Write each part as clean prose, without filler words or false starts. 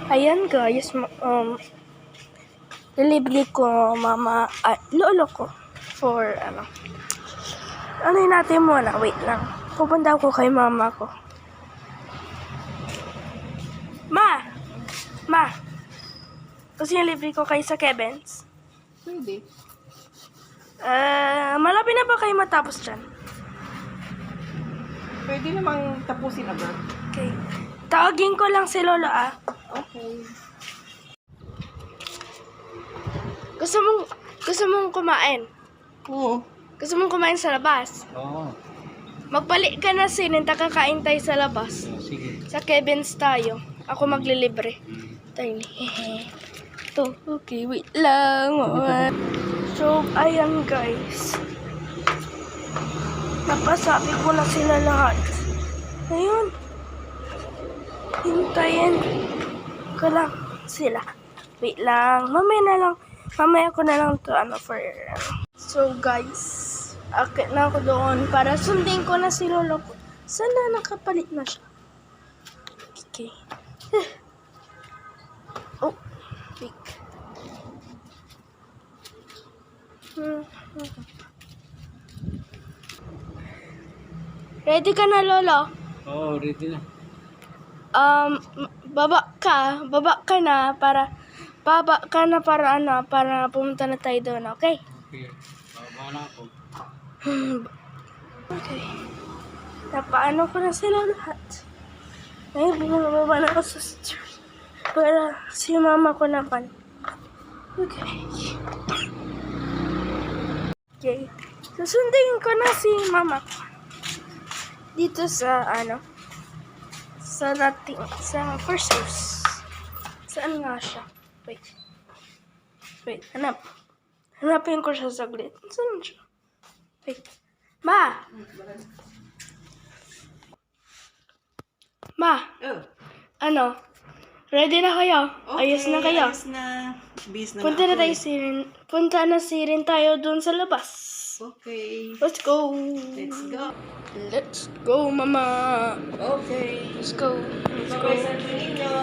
Ayan guys, lilibre ko mama at lolo ko for ano natin muna, wait lang. Pupunta ko kay mama ko. Ma! Gusto niyo libre ko kayo sa Kevin's? Pwede. Malapit na ba kayo matapos dyan? Pwede namang tapusin agad. Okay. Tawagin ko lang si lolo Okay. Gusto mong kumain? Oo. Gusto mong kumain sa labas? Oo. Magbalik ka na sinin, kakain tayo sa labas. Sige. Sa Kevin's tayo. Ako maglilibre. Tayo ni to, okay, wait lang. So, ayan guys. Napasabi ko na sila lahat. Ayun. Hintayin ko lang sila. Wait lang. Mamaya ko na lang to for So guys, akit na ako doon para sundin ko na si lolo ko. Sana nakapalit na siya. Okay. Oh, wait. Ready ka na, lolo? Oo, ready na. Baba ka na para para pumunta na tayo doon, okay? Okay. Baba na ako. Okay. Napaano ko na sila lahat. Ay, bumababa na ako sa stairs. Para si mama ko naman. Okay. Okay. Susundin ko na si mama ko. Dito sa sa first house. Saan nga siya? Wait, hanapin ko siya saglit. Saan siya? Wait. Ma! Oh. Ready na kayo? Okay, Ayos na kayo? Ayos na. Bis na Punta na tayo tayo dun sa labas. Okay. Let's go. Let's go. Let's go, mama. Okay. Let's go. Bye-bye sa ninyo.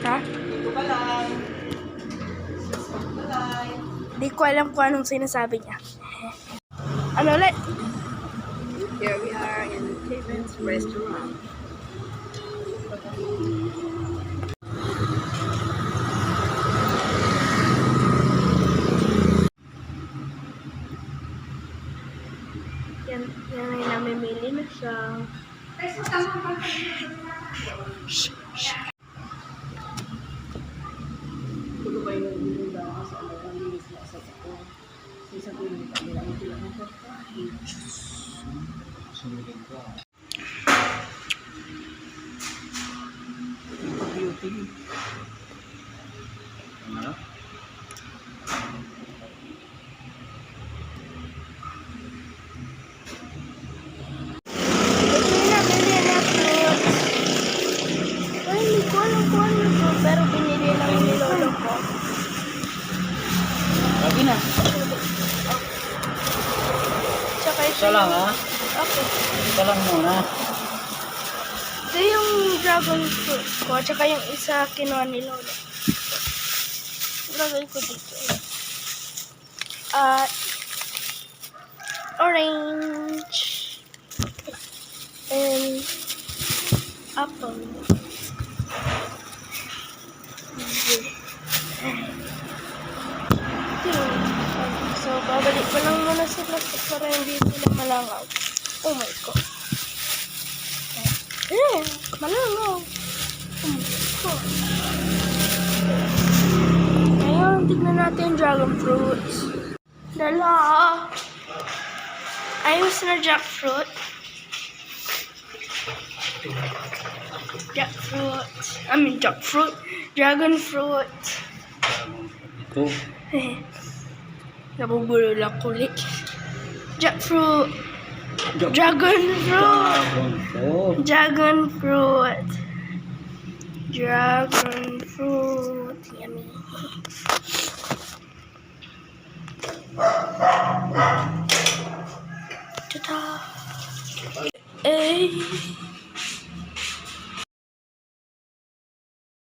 Ha? Dito ka lang. Bye-bye. Di ko alam kung anong sinasabi niya. Ano ulit? Here we are in Kevin's restaurant. Yan ay namimili na siya. Tulo ba yung nagbilinda ako sa alagang linis na sa ako? Sa tuloy pa nila ang tilang ako. Sumilin ko. Beauty. Ano? Ay, hindi ko alam kung ano ito. Pero binili lang ni lolo ko. Lagi na. Tsaka ito Isa lang, ha? Okay. Isa lang muna. Ito yung dragon fruit ko. Tsaka yung isa kinuha ni lolo. Lagay ko dito. Orange. And apple. So, babalik ko lang muna sila para hindi sila malangaw. Oh my God. Malangaw. Oh my God. Ngayon, tignan natin yung dragon fruits. Dala. Ayos na jackfruit. Jackfruit. Dragon fruit. Ito. Nabubulol ang kulit. Jackfruit. Dragon fruit. Dragon fruit. Dragon fruit. Yummy. Ta-da. Hey.